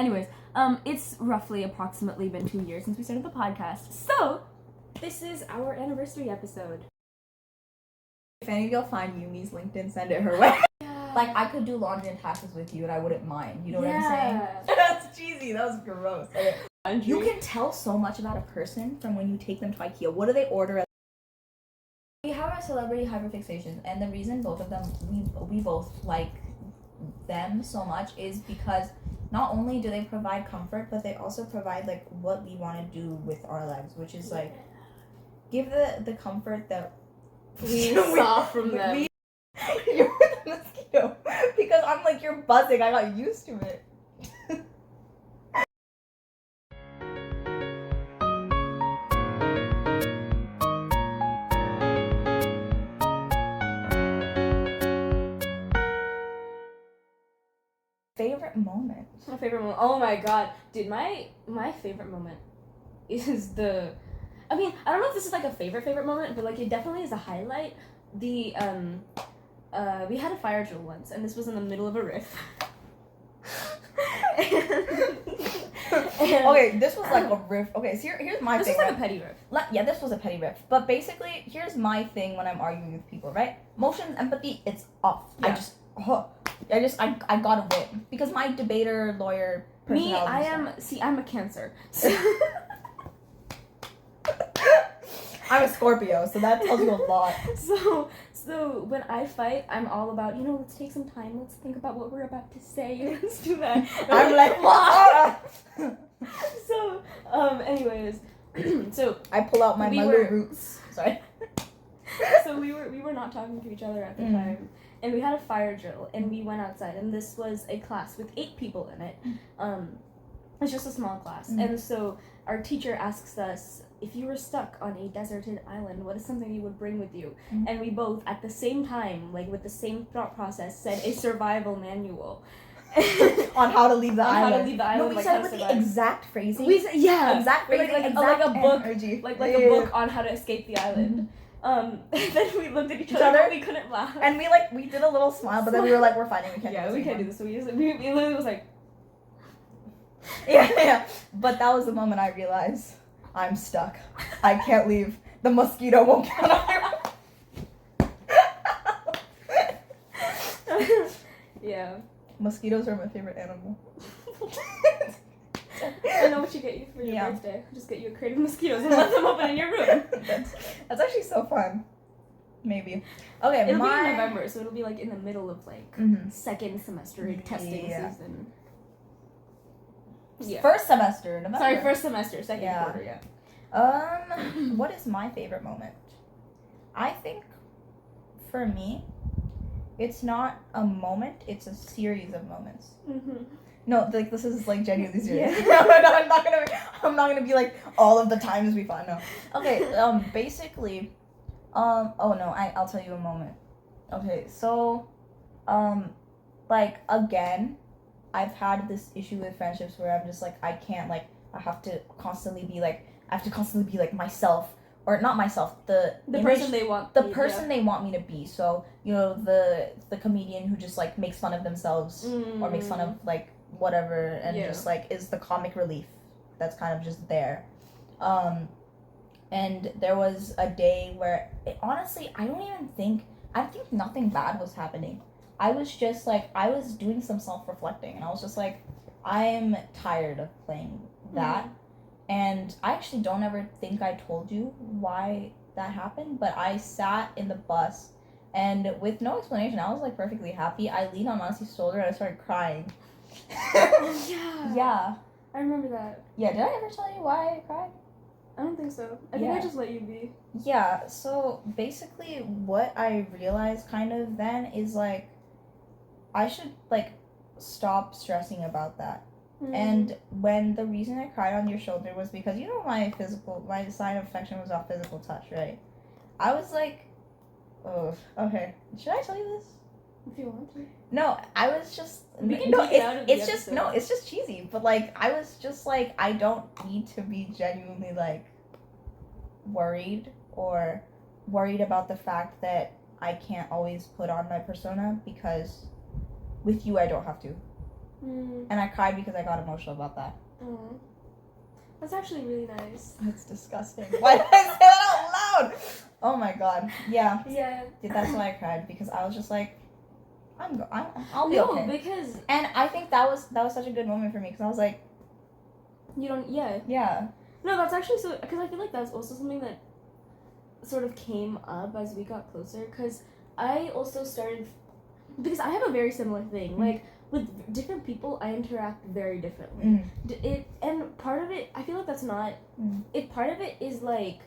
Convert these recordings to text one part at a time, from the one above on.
Anyways, it's approximately been 2 years since we started the podcast, so this is our anniversary episode. If any of y'all find Yumi's LinkedIn, send it her way. Yeah. Like, I could do laundry and taxes with you and I wouldn't mind. You know what I'm saying? That's cheesy. That was gross. Okay. You can tell so much about a person from when you take them to IKEA. What do they order? We have our celebrity hyperfixations, and the reason both of them, we both like them so much is because not only do they provide comfort, but they also provide, like, what we want to do with our lives, which is, like, give the comfort that we saw from them. You're the mosquito. Because I'm like, you're buzzing. I got used to it. Favorite moment? My favorite moment. Oh my god. Dude, my favorite moment is the... I mean, I don't know if this is like a favorite moment, but like it definitely is a highlight. We had a fire drill once, and this was in the middle of a riff. Okay, this was like a riff. Okay, so here's my thing. This was like a petty riff. Yeah, this was a petty riff. But basically, here's my thing when I'm arguing with people, right? Motion, empathy, it's off. Yeah. I gotta win. Because my debater, lawyer, personality. I'm a Cancer. So I'm a Scorpio, so that tells you a lot. So when I fight, I'm all about, let's take some time, let's think about what we're about to say, let's do that. I'm like, what? So, anyways, so I pull out my little roots. Sorry. So we were not talking to each other at the time, and we had a fire drill, and we went outside, and this was a class with 8 people in it. It's just a small class, and so our teacher asks us, if you were stuck on a deserted island, what is something you would bring with you? And we both, at the same time, like with the same thought process, said a survival manual. On how to leave the island. How to leave the island. No, we said with the exact phrasing. Exact phrasing. Like a book. Energy. Like a book on how to escape the island. And then we looked at each other and we couldn't laugh. And we did a little smile, but then we were like, we're fighting, we can't do this. We can't do this. So we literally was like... Yeah. But that was the moment I realized, I'm stuck. I can't leave. The mosquito won't get out. Yeah. Mosquitoes are my favorite animal. I know what you get you for your birthday. Just get you a crate of mosquitoes and let them open in your room. That's actually so fun. Maybe. Okay, it'll be in November, so it'll be like in the middle of second semester testing season. Yeah. First semester, November. Sorry, first semester, second quarter, what is my favorite moment? I think, for me, it's not a moment, it's a series of moments. No, like, this is, like, genuinely serious. Yeah. No, I'm not gonna be, like, all of the times we fought, no. Okay, basically, I'll tell you a moment. Okay, so, again, I've had this issue with friendships where I'm just, like, I can't, like, I have to constantly be, like, myself, or not myself, the person they want. The person they want me to be. So, the comedian who just, like, makes fun of themselves, or makes fun of, like, whatever, and just, like, is the comic relief that's kind of just there. And there was a day where, honestly, I think nothing bad was happening. I was just, like, I was doing some self-reflecting, and I was just, like, I'm tired of playing that. And I actually don't ever think I told you why that happened, but I sat in the bus, and with no explanation, I was, like, perfectly happy. I leaned on Nancy's shoulder, and I started crying. Yeah. I remember that. Yeah, did I ever tell you why I cried? I don't think so. I think I just let you be. Yeah, so basically what I realized kind of then is, like, I should, like, stop stressing about that. And when the reason I cried on your shoulder was because, my sign of affection was off physical touch, right? I was like, oh, okay. Should I tell you this? If you want to. No, I was just... We can take it out of the episode. It's just cheesy. But, like, I was just like, I don't need to be genuinely, like, worried about the fact that I can't always put on my persona, because with you I don't have to. And I cried because I got emotional about that. That's actually really nice. That's disgusting. Why did I say that out loud? Oh my god. Yeah. Yeah. That's why I cried, because I was just like, I'll be okay. Because... And I think that was such a good moment for me, because I was like... You don't... Yeah. Yeah. No, that's actually so... Because I feel like that's also something that sort of came up as we got closer, because I also started... Because I have a very similar thing. Like, with different people, I interact very differently. And part of it, I feel like that's not... Part of it is, like,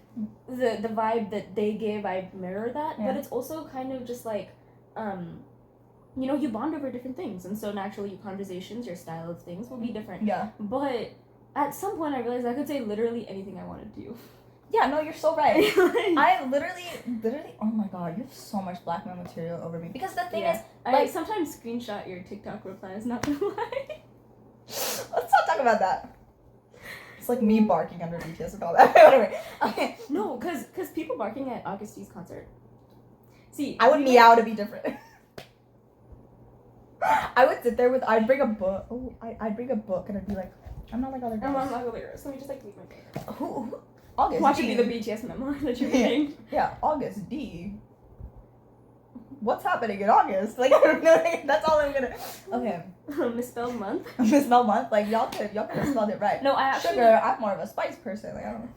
the vibe that they give, I mirror that. Yeah. But it's also kind of just, like, you know, you bond over different things. And so, naturally, your conversations, your style of things will be different. Yeah. But at some point, I realized I could say literally anything I wanted to. Yeah, no, you're so right. I literally, oh my god, you have so much blackmail material over me. Because the thing is, like... I sometimes screenshot your TikTok replies, not gonna lie. Let's not talk about that. It's like me barking under BTS and all that. Whatever. Okay. No, because people barking at August D's concert. See, I would meow to be different. I would sit there with... I'd bring a book. Oh, I'd bring a book and I'd be like, I'm not like other girls. I'm not like other girls. Let me just, like, leave my book. Who? August Watch D. it be the BTS memoir that you're reading. Yeah, August D. What's happening in August? Like, that's all I'm gonna... Okay. Misspelled month? Misspelled month? Like, y'all could have spelled it right. No, I actually... Sugar, I'm more of a spice person. Like, I don't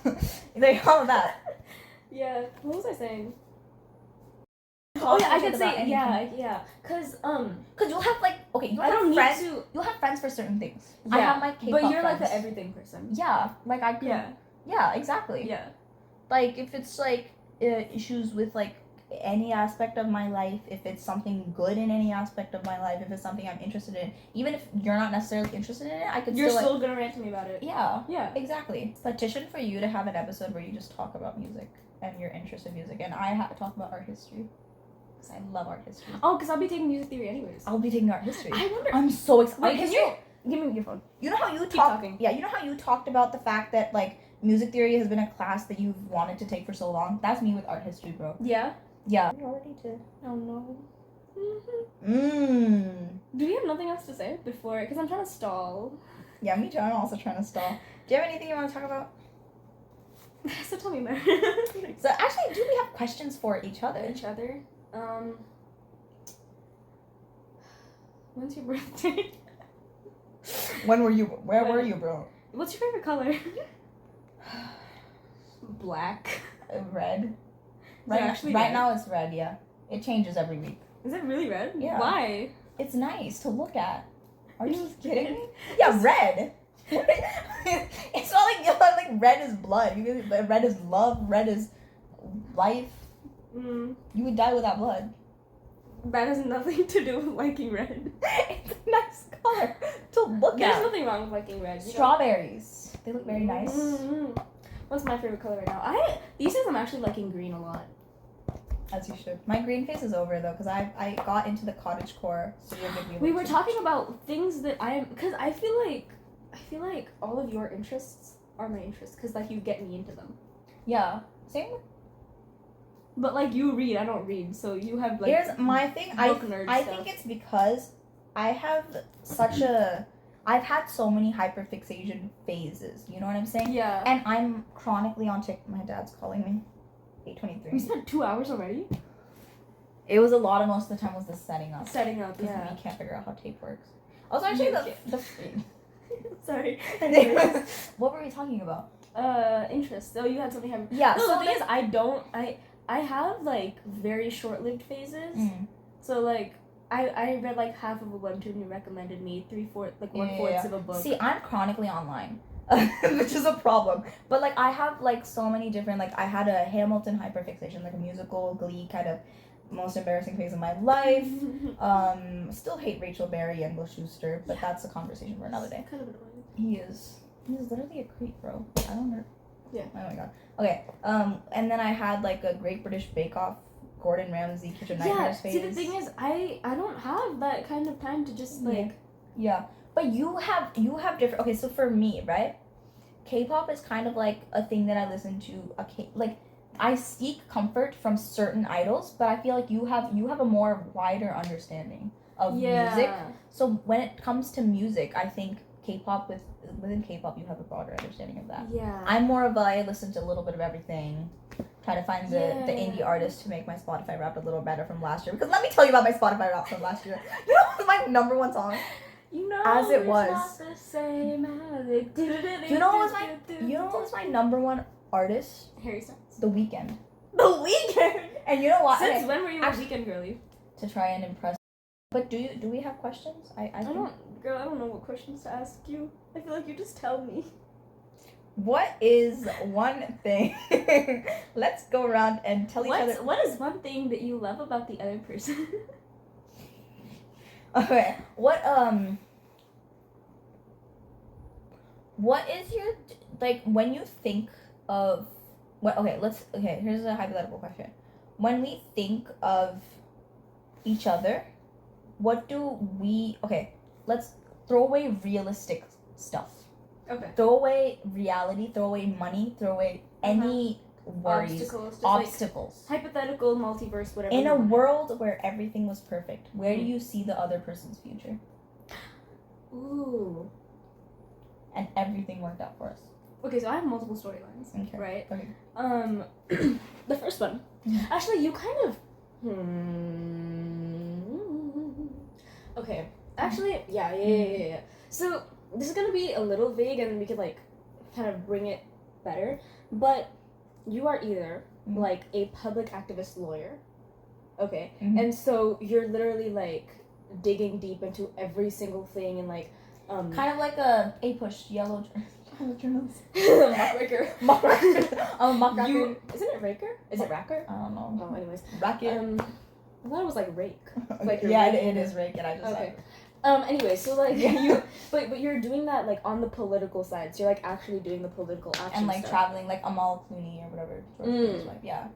know. Like, all of that. Yeah. What was I saying? Oh yeah, I could say yeah. Cause you'll have like you'll have friends for certain things. Yeah, I have my K-pop but you're friends. like the everything person. Yeah, like I could. Yeah, exactly. Yeah. Like if it's like issues with like any aspect of my life, if it's something good in any aspect of my life, if it's something I'm interested in, even if you're not necessarily interested in it, I could. You're still gonna rant to me about it. Yeah. Yeah. Exactly. Petition for you to have an episode where you just talk about music and your interest in music, and I have to talk about art history. I love art history. Oh, because I'll be taking music theory anyways. I'll be taking art history. I wonder... I'm so excited. Wait, can you... Give me your phone. You know how you Keep talking. Yeah, you know how you talked about the fact that, like, music theory has been a class that you've wanted to take for so long? That's me with art history, bro. Yeah? Yeah. You're already to... Oh, no. Do you have nothing else to say before? Because I'm trying to stall. Yeah, me too. I'm also trying to stall. Do you have anything you want to talk about? So tell me more. So, actually, do we have questions for each other? When's your birthday? When were you? Where were you, bro? What's your favorite color? Black. Red. Right now it's red, yeah. It changes every week. Is it really red? Yeah. Why? It's nice to look at. Are you kidding me? Yeah, red. It's not like red is blood. Red is love. Red is life. You would die without blood. That has nothing to do with liking red. It's a nice color to look at. There's nothing wrong with liking red. Strawberries. They look very nice. What's my favorite color right now? These days I'm actually liking green a lot. As you should. My green phase is over though, because I got into the cottagecore. So we were talking about things that because I feel like all of your interests are my interests, because like you get me into them. Yeah. Same. But like you read, I don't read, so you have like. Here's my thing. I think it's because I've had so many hyperfixation phases. You know what I'm saying? Yeah. And I'm chronically on TikTok. My dad's calling me. 8:23. We spent 2 hours already. It was a lot, and most of the time was the setting up. Yeah. We can't figure out how tape works. Also, actually, the Sorry. What were we talking about? Interest. So you had something. Yeah. No, the thing is, I have like very short-lived phases. So like I read like half of a webtoon you recommended me, 1/4 of a book. See, I'm chronically online, which is a problem. But like I have like so many different, like I had a Hamilton hyperfixation, like a musical Glee kind of most embarrassing phase of my life. Still hate Rachel Berry and Will Schuster, but that's a conversation for another day. Kind of annoying. He's literally a creep, bro. I don't know. Yeah. Oh my god. Okay. And then I had like a Great British Bake Off, Gordon Ramsay Kitchen Nightmares phase. See, the thing is, I don't have that kind of time to just like. Yeah. But you have different. Okay, so for me, right? K-pop is kind of like a thing that I listen to. Like I seek comfort from certain idols, but I feel like you have a more wider understanding of music. So when it comes to music, I think K-pop within K-pop you have a broader understanding of that. Yeah. I'm more of I listen to a little bit of everything. Try to find the indie artists to make my Spotify Wrapped a little better from last year. Because let me tell you about my Spotify Wrapped from last year. You know what was my number one song? You know, As it it's was. not the same as it did. You know what was my number one artist? Harry Styles. The Weeknd. The Weeknd. And you know what? Since when were you a Weeknd girly? To try and impress. But do we have questions? I don't know what questions to ask you. I feel like you just tell me. What is one thing? Let's go around and tell each other. What is one thing that you love about the other person? Okay. What is your like when you think of what? Okay. Here's a hypothetical question. When we think of each other, what do we? Okay, let's throw away realistic stuff. Okay. Throw away reality. Throw away money. Throw away any worries. Obstacles. Like hypothetical multiverse, whatever. In a world where everything was perfect, where do you see the other person's future? Ooh. And everything worked out for us. Okay, so I have multiple storylines. Okay. Right? Okay. The first one. Mm-hmm. Actually, you kind of... Okay. Actually, yeah. So, this is gonna be a little vague and we could, like, kind of bring it better. But you are either, like, a public activist lawyer. Okay? Mm-hmm. And so, you're literally, like, digging deep into every single thing and, like, kind of like a push yellow journalist. Muckraker. Muckraker. Isn't it raker? Is it racker? I don't know. Oh, anyways. Racket. I thought it was like rake. Like yeah, it is rake, and I just okay. Anyway, so like you, but you're doing that like on the political side. So you're like actually doing the political action and like stuff. traveling like Amal Clooney or whatever. George wife. Yeah.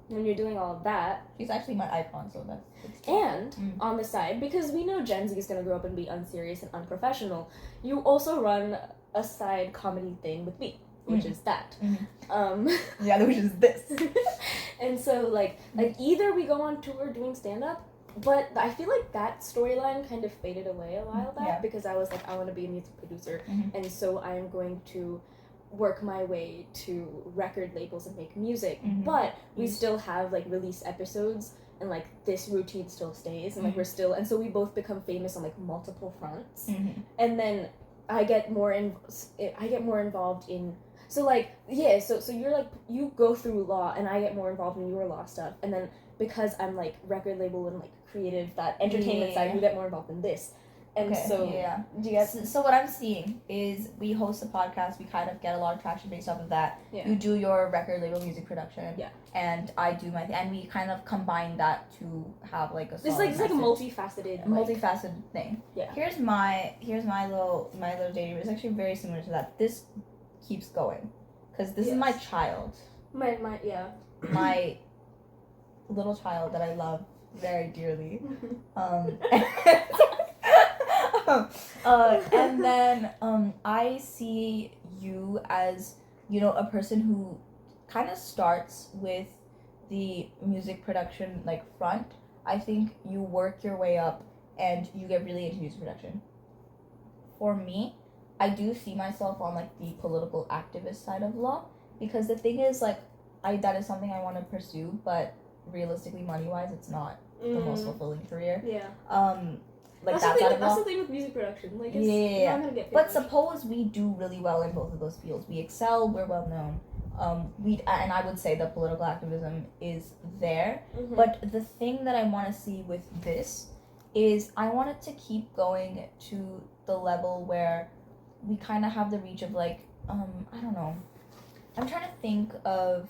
When you're doing all of that, she's actually my icon, so that's and on the side, because we know Gen Z is gonna grow up and be unserious and unprofessional, you also run a side comedy thing with me, which is that. Yeah, which is this. And so like either we go on tour doing stand up, but I feel like that storyline kind of faded away a while back because I was like, I want to be a music producer, and so I am going to work my way to record labels and make music, but we still have like release episodes and like this routine still stays and like we're still, and so we both become famous on like multiple fronts, and then I get more involved in, so like so you're like, you go through law and I get more involved in your law stuff, and then because I'm like record label and like creative, that entertainment side, you get more involved in this. And so do you guys... So what I'm seeing is we host a podcast, we kind of get a lot of traction based off of that. You do your record label music production, and I do my and we kind of combine that to have like a it's like a multifaceted thing. Here's my little dating. It's actually very similar to that. This keeps going because this is my child, my little child that I love very dearly. And then I see you as, you know, a person who kind of starts with the music production like front. I think you work your way up and you get really into music production. For me, I do see myself on like the political activist side of law, because the thing is like that is something I want to pursue, but realistically money wise it's not the most fulfilling career. Like that's the thing with music production. Like it's not gonna get paid. But suppose we do really well in both of those fields. We excel, we're well known. And I would say that political activism is there. But the thing that I want to see with this is I want it to keep going to the level where we kind of have the reach of like I don't know. I'm trying to think of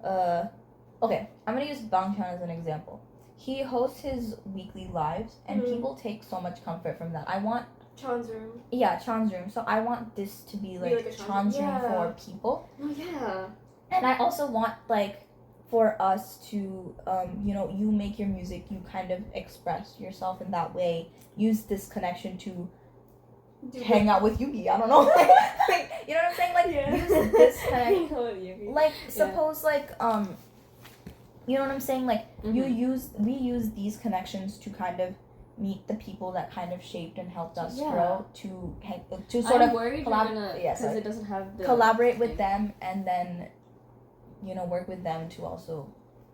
okay, I'm gonna use Bang Chan as an example. He hosts his weekly lives, and people take so much comfort from that. I want Chan's room. Yeah, Chan's room. So I want this to be like Chan's room for people. Oh yeah. And I also want like for us to you know, you make your music, you kind of express yourself in that way. Use this connection to hang out with Yugi. I don't know. Like, you know what I'm saying? Like use this connection. Like suppose like you know what I'm saying? Like we use these connections to kind of meet the people that kind of shaped and helped us Yeah. grow to sort I'm of worried because it doesn't have the collaborate with them and then, you know, work with them to also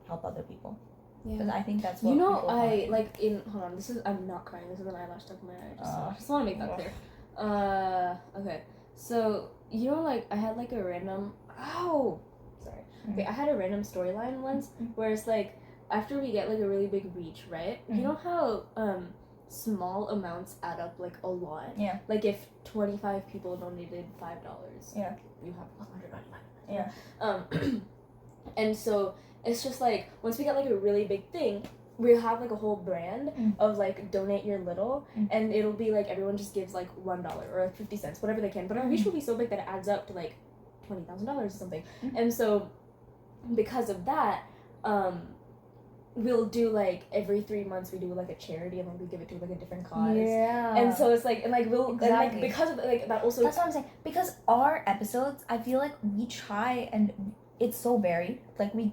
help other people. Because I think that's what people want. Hold on, I'm not crying, this is an eyelash stuck in my eye, I just want to make that clear. Okay, so, you know, like, I had, like, a random, okay, I had a random storyline once, where it's, like, after we get, like, a really big reach, right, you know how, small amounts add up, like, a lot? Yeah. Like, if 25 people donated $5, yeah, you have $195. Yeah. And so, it's just, like, once we get, like, a really big thing, we'll have, like, a whole brand of, like, donate your little, and it'll be, like, everyone just gives, like, $1 or, like, 50 cents, whatever they can, but our reach will be so big that it adds up to, like, $20,000 or something, and so, because of that, we'll do, like, every 3 months we do, like, a charity, and then we give it to, like, a different cause. Yeah. And so it's, like, and, like, we'll, exactly. and, like, because of, like, that also... That's what I'm saying. Because our episodes, I feel like we try, and it's so varied. Like, we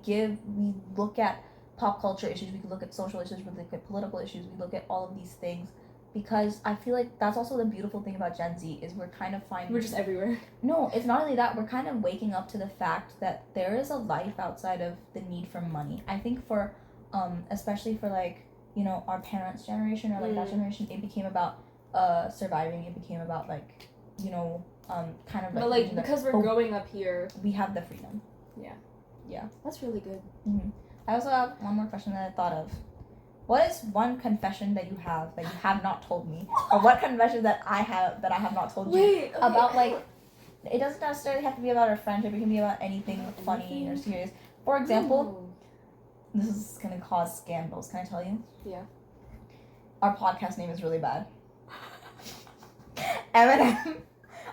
look at pop culture issues, we could look at social issues, we look at political issues, we look at all of these things. Because I feel like that's also the beautiful thing about Gen Z, is we're kind of finding... We're just everywhere. No, it's not only that, we're kind of waking up to the fact that there is a life outside of the need for money. I think for... especially for, like, you know, our parents' generation or, like, that generation, it became about surviving. It became about, like, you know, kind of, like... But, like, because we're growing up here... We have the freedom. Yeah. Yeah. That's really good. Mm-hmm. I also have one more question that I thought of. What is one confession that you have not told me? Or what confession that I have not told you about, like... It doesn't necessarily have to be about our friendship. It can be about anything funny or serious. For example... This is gonna cause scandals. Can I tell you? Yeah. Our podcast name is really bad. M&M.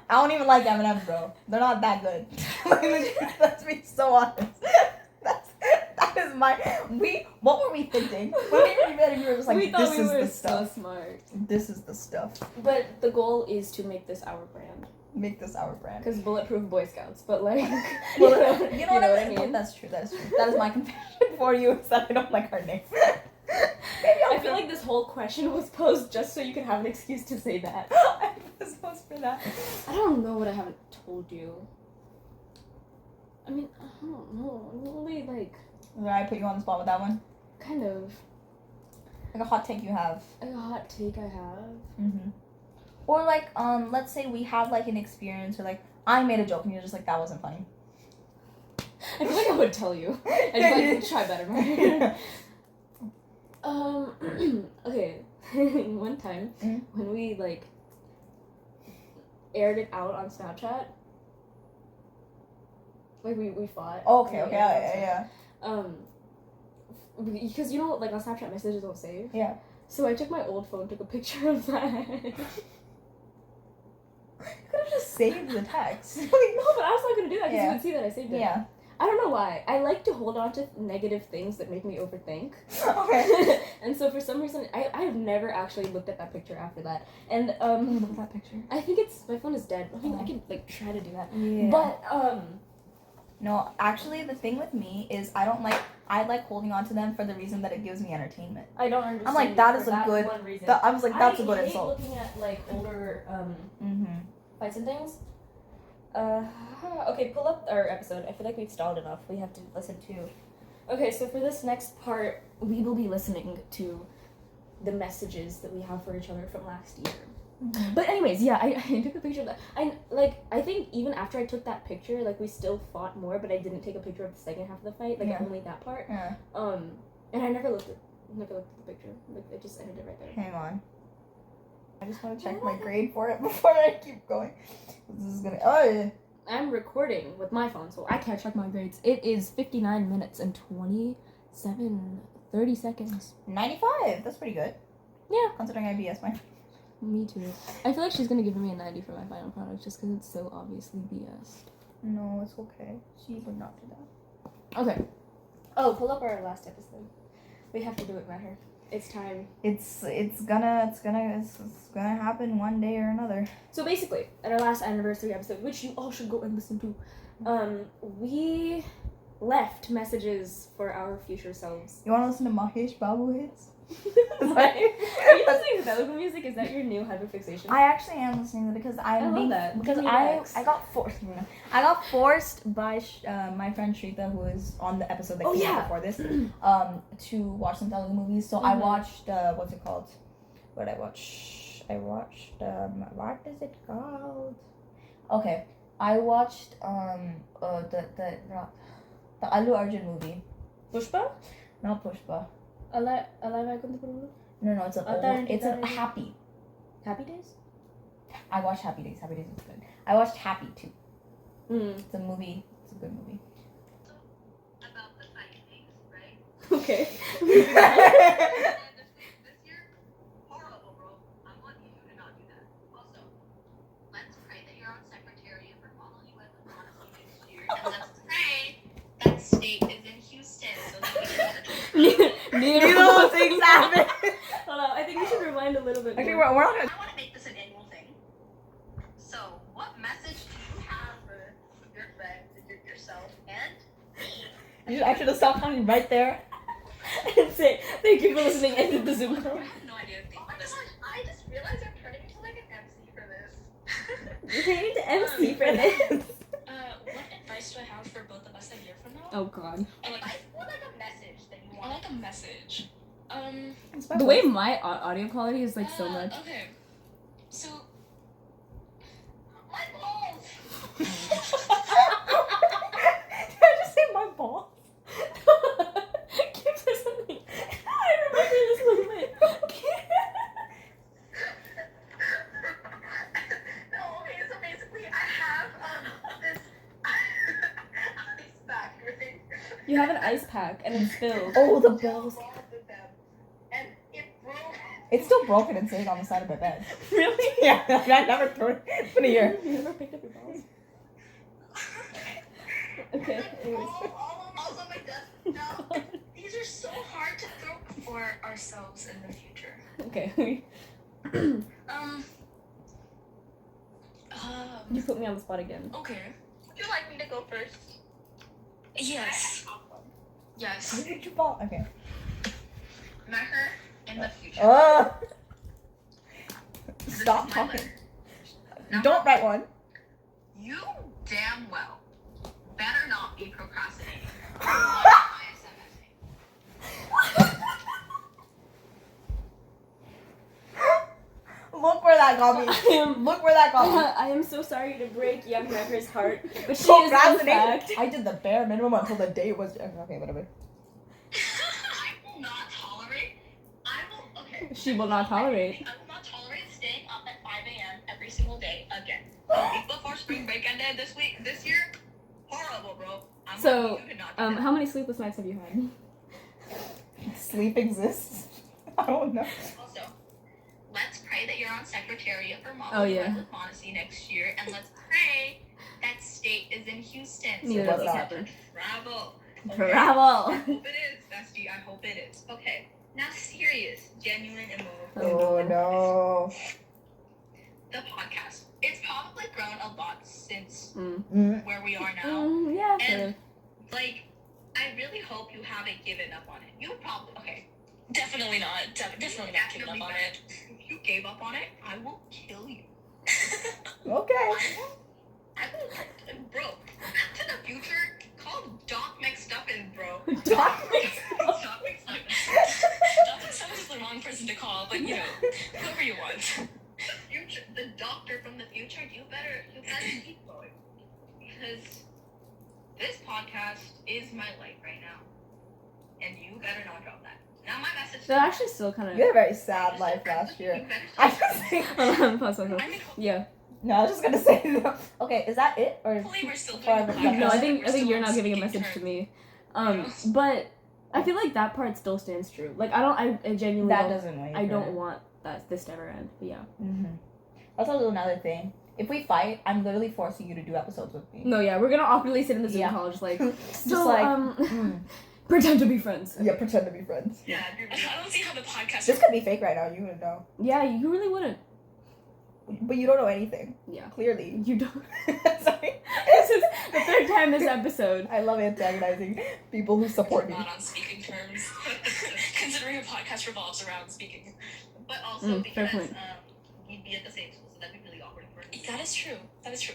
I don't even like M&M, bro. They're not that good. Let's be so honest. That is my. What were we thinking? We were just like, this is the stuff. So smart. This is the stuff. But the goal is to make this our brand. Make this our brand. Because bulletproof Boy Scouts, but like, you know what I mean? That's true. That is my confession for you, is that I don't like our name. I feel like this whole question was posed just so you could have an excuse to say that. I was posed for that. I don't know what I haven't told you. I mean, I don't know. I'm really like... Did I put you on the spot with that one? Kind of. Like a hot take you have. Like a hot take I have? Mm-hmm. Or, like, let's say we have, like, an experience where, like, I made a joke and you're just like, that wasn't funny. I feel like I would tell you. I'd be like, try better. Okay. One time, when we, like, aired it out on Snapchat, like, we fought. Okay, yeah. Because, you know, like, on Snapchat, messages don't save. Yeah. So I took my old phone, took a picture of that. You could have just saved the text. No, but I was not going to do that because you would see that I saved it. Yeah. I don't know why. I like to hold on to negative things that make me overthink. Okay. And so for some reason, I've never actually looked at that picture after that. And, look at that picture. I think my phone is dead. I mean, I can, like, try to do that. Yeah. But, no, actually, the thing with me is I like holding on to them for the reason that it gives me entertainment. I don't understand. I'm like, that is a good... I was like, that's a good insult. I hate looking at, like, older, fights and things. Okay, pull up our episode. I feel like we've stalled enough. We have to listen to... Okay, so for this next part, we will be listening to the messages that we have for each other from last year. Mm-hmm. But anyways, yeah, I took a picture of that. I think even after I took that picture, like, we still fought more, but I didn't take a picture of the second half of the fight, like, only that part. Yeah. And I never looked at the picture. Like, I just ended it right there. Hang on. I just want to check my grade for it before I keep going. This is gonna... Oh, yeah. I'm recording with my phone, so I can't check my grades. It is 59 minutes and 30 seconds. 95. That's pretty good. Yeah. Considering I BS my... Me too. I feel like she's gonna give me a 90 for my final product just because it's so obviously BS. No, it's okay. She would not do that. Okay. Oh, pull up our last episode. We have to do it, Mehr. It's time. It's gonna happen one day or another. So basically, at our last anniversary episode, which you all should go and listen to, we left messages for our future selves. You wanna listen to Mahesh Babu hits? Are you listening to Telugu music? Is that your new hyperfixation? I actually am listening to it because I love that. Because Give me I Rex. I got forced by my friend Shrita, who is on the episode that came out before this, to watch some Telugu movies. So I watched what's it called? What did I watch? I watched what is it called? Okay, I watched the Allu Arjun movie. Pushpa? Not Pushpa. Alive Icon Purulu? No, it's a Happy. Happy Days? I watched Happy Days. Happy Days is good. I watched Happy too. Mm. It's a movie. It's a good movie. About the findings, right? Okay. And this year, horrible, bro. I want you to not do that. Also, let's pray that your own secretary ever follow you as a honesty next year. And let's pray that state is in Houston so that we can Neither Neither of those things happen. Hold on, I think we should rewind a little bit Okay, more. we're not I want to make this an annual thing. So, what message do you have for your friends, yourself, and me? You should actually stop talking right there. And say, thank you for listening, and did the Zoom call. I have no idea. Oh my gosh, I just realized I'm turning into like an MC for this. You're turning to MC for this. What advice do I have for both of us a year from now? Oh god. I want like a message that you want. I like a message. The way my audio quality is like so much. Okay. So. My balls! Did I just say my balls? Give her something. I remember this moment. No, okay, so basically I have this ice pack, right? You have an ice pack and it's filled. Oh, the balls. With them. And it broke. It's still broken and sitting on the side of my bed. Really? Yeah, I never threw it. It's been a year. You never picked up your balls? Okay, anyways. Also my desk. No, these are so hard to throw for ourselves in the future. Okay. You put me on the spot again. Okay. Would you like me to go first? Yes. Yes. Where did you fall? Okay. Met her in the future. This Stop is my talking. letter. Don't write one. You damn well better not be procrastinating. Look where that got me. Look where that got me. I am so sorry to break young Recker's heart, but she is in fact. I did the bare minimum until the date was. Okay, whatever. I will not tolerate. Okay. She will not tolerate. I will not tolerate staying up at 5 a.m. every single day again. The week before spring break ended this year, horrible, bro. So, you could not do that. how many sleepless nights have you had? Sleep exists. I don't know. Also, let's pray that you're on Secretariat for Model Oh, yeah. with Monacy next year, and let's pray that state is in Houston. Neither of those happen. Travel. Okay? Travel. I hope it is, bestie. I hope it is. Okay. Now, serious, genuine, and moral. Oh no. The podcast. It's probably grown a lot since Mm. where we are now. Yeah, sort And, of. like, I really hope you haven't given up on it. You probably, okay. Definitely not. Definitely not giving up on it. If you gave up on it, I will kill you. Okay. I will, bro, Back to the Future, call Doc McStuffins, bro. Doc Doc McStuffins. Doc McStuffins is the wrong person to call, but you know, whoever you want. The doctor from the future, you better keep going. Because this podcast is my life right now. And you better not drop that. Now my message That actually still kind of. You had a very sad life last year. I just think. Pause. Yeah. No, I was just gonna say. Okay, is that it or? Hopefully we're still Or doing the the- podcast. No, I think We're still you're on not giving a speaking message to terms. me. Yeah. But I feel like that part still stands true. Like I genuinely That don't. doesn't waver. I don't want this to ever end. But yeah. Mm-hmm. That's also another thing. If we fight, I'm literally forcing you to do episodes with me. No, yeah, we're gonna awkwardly sit in the Zoom Yeah. call, just like Just so, like, mm, pretend to be friends. yeah, pretend to be friends. Yeah, I don't see how the podcast. This could be fake right now. You wouldn't know, Yeah, you really wouldn't. but you don't know anything. Yeah, Clearly. you don't. Sorry. This is the third time this episode. I love antagonizing people who support me. Not on speaking terms. Considering a podcast revolves around speaking. But also because we'd be at the same school, so that'd be really awkward for me. That is true. That is true.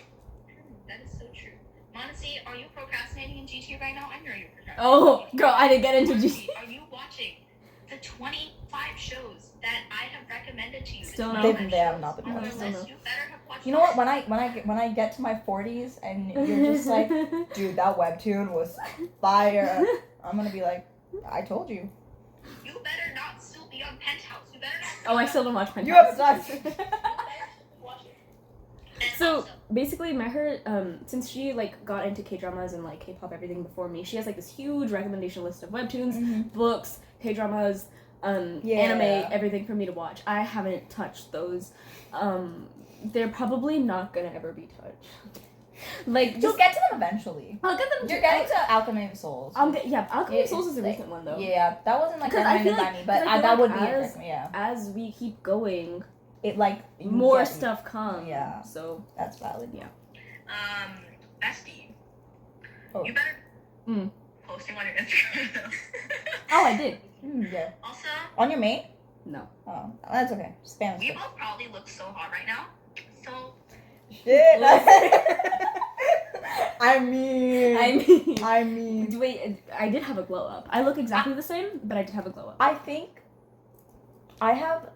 That is so true. Monty, are you procrastinating in GT right now? I know you're procrastinating. Oh, girl, I didn't get into GT. Are you watching the 25 shows that I have recommended to you? Still no. They have not been watched. You better have watched. You know what? When I get to my 40s and you're just like, dude, that webtoon was fire. I'm gonna be like, I told you. You better not still be on Penthouse. You better not. Oh, I still don't watch Penthouse. You have such. So basically, Mehr, since she like got into K-dramas and like K-pop everything before me, she has like this huge recommendation list of webtoons, books, K-dramas, anime, everything for me to watch. I haven't touched those. They're probably not gonna ever be touched. Like You'll get to them eventually. I'll get them. You're getting to Alchemy of Souls. Alchemy of Souls is a recent one though. Yeah, that wasn't like recommended by me, but that would be it. Yeah. As we keep going, it like more stuff comes. Yeah. So that's valid. Yeah. Bestie. Oh. You better posting on your Instagram. Oh, I did. Yeah. Also. On your main? No. Oh, that's okay. Spam. We both probably look so hot right now. So. Shit. I mean. Wait, I did have a glow up. I look exactly the same, but I did have a glow up. I think I have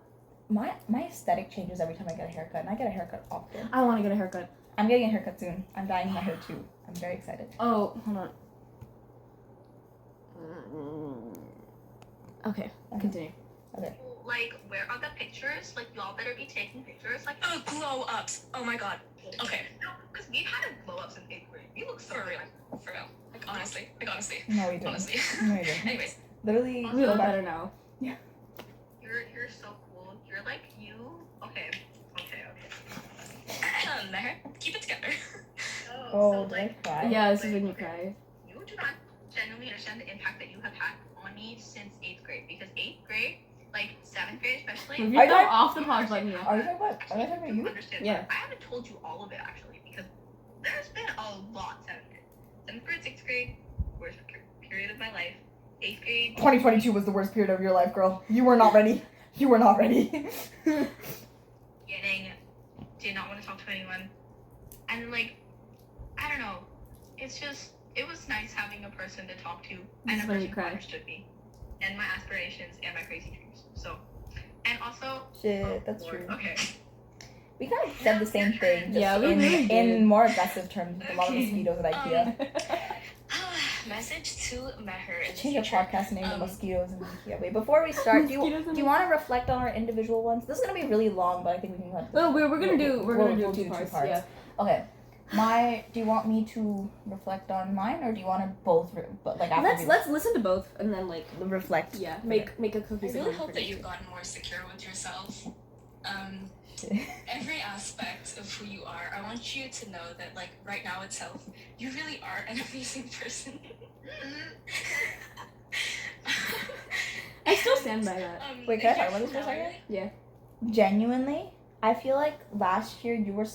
my aesthetic changes every time I get a haircut, and I get a haircut often. I want to get a haircut. I'm getting a haircut soon. I'm dyeing my hair too. I'm very excited. Oh, hold on. Okay, continue. Okay. Like, where are the pictures? Like, y'all better be taking pictures. Like, glow ups. Oh my god. Okay. No, because we had a glow ups in 8th grade. We look so real. For real. Like, honestly. No, we don't. Honestly. No, we don't. Anyways. Literally, we look better now. Yeah. You're so cool. You're like you. Okay. Mehr, keep it together. Oh, so, like, cry? Yeah, this is when you cry. You do not genuinely understand the impact that you have had on me since 8th grade. Because 8th grade, like 7th grade especially. You go off the pause button. Yeah. Are you talking about? Are you talking about you? Understand yeah. I haven't told you all of it actually because there's been a lot. 7th grade, 6th grade, worst period of my life. 8th grade. 2022 was the worst period of your life, girl. You were not ready. You were not ready. Did not want to talk to anyone, and like, I don't know. It was nice having a person to talk to and a person who understood me and my aspirations and my crazy dreams. So, and also. Shit, that's true. Okay. We kind of said the same thing. Yeah, we really did. In more aggressive terms with a lot of mosquitoes at IKEA. Message to Mehr. Change our podcast name to Mosquitoes in IKEA. Wait, before we start, do you want to reflect on our individual ones? This is gonna be really long, but I think we can. We're gonna do two parts. Yeah. Okay. Do you want me to reflect on mine, or do you want to both? Let's listen to both and then like reflect. Yeah. Make a cohesive. I really hope that you've gotten more secure with yourself. Every aspect of who you are, I want you to know that, like, right now itself, you really are an amazing person. I still stand by that. Wait, can I talk about this for a second? Yeah. Genuinely, I feel like last year you were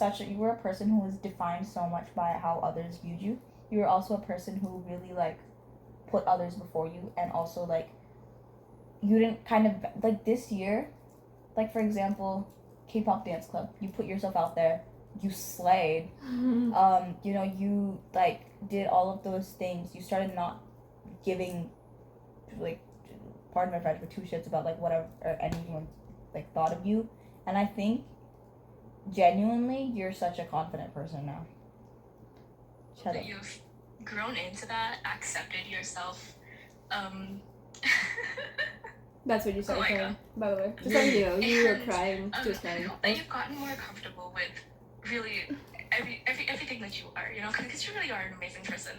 a person who was defined so much by how others viewed you. You were also a person who really, like, put others before you, and also, like, you didn't kind of, like, this year, like, for example, K-pop dance club, you put yourself out there, you slayed, you like did all of those things. You started not giving, like, pardon my French, but two shits about like whatever or anyone like thought of you. And I think genuinely you're such a confident person now. Shut up. You've grown into that, accepted yourself. That's what you said, by the way. Just so you know, you were crying. She was crying. I hope that you've gotten more comfortable with really everything that you are, because you really are an amazing person.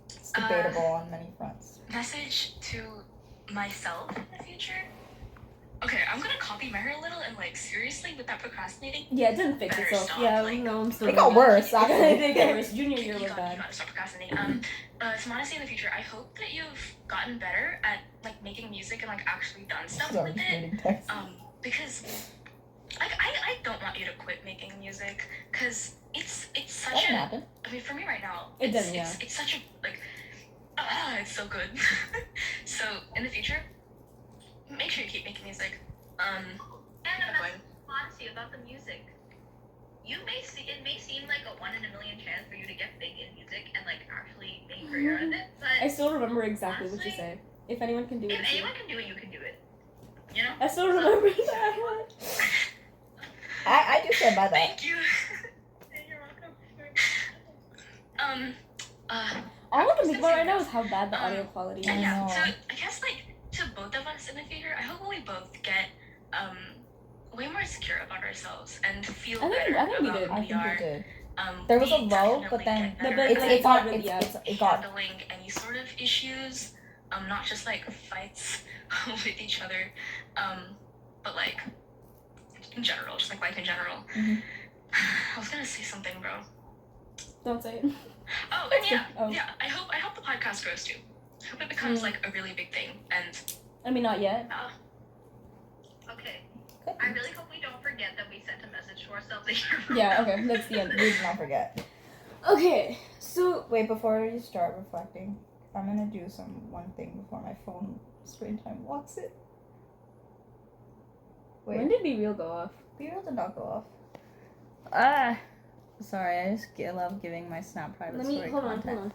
It's debatable on many fronts. Message to myself in the future. Okay, I'm gonna copy Mehr a little and, like, seriously, with that procrastinating. Yeah, it didn't fix itself. Yeah, like, no, I'm still. It got worse. Actually, it did get worse. Junior year was bad. You gotta stop procrastinating. So honestly, in the future, I hope that you've gotten better at, like, making music and, like, actually done stuff with it. Because, like, I don't want you to quit making music, because it's such a. Happen. I mean, for me right now, it does. Yeah. It's such a, like, it's so good. So in the future, make sure you keep making music. And honestly, about the music, it may seem like a 1 in a million chance for you to get big in music and like actually make a career out of it. But I still remember exactly what you honestly, say. If anyone can do it, if it's you. anyone can do it, you can do it. You know? I still remember that. I do stand by that. Thank you. You're welcome. All I can think about right now is how bad the audio quality is. I Yeah, know. so I guess like to both of us in the future, I hope we both get way more secure about ourselves and feel I think better we about did. who I we think are. we did. There was a We low, definitely but then get better it at got handling any sort of issues, not just like fights with each other, but like in general, just like life in general. Mhm. I was gonna say something, bro. Don't say it. Oh, and yeah, Oh. yeah. I hope the podcast grows too. I hope it becomes like a really big thing. And I mean, not yet. Okay. Could I be. really hope we don't forget that we sent a message to ourselves a year from Yeah, now. okay, that's the end. We did not forget. Okay, so Wait, before you start reflecting, I'm gonna do one thing before my phone screen time locks it. Wait, when did Be Real go off? Be Real did not go off. Ah, sorry, I just love giving my Snap private Let me story hold content. on.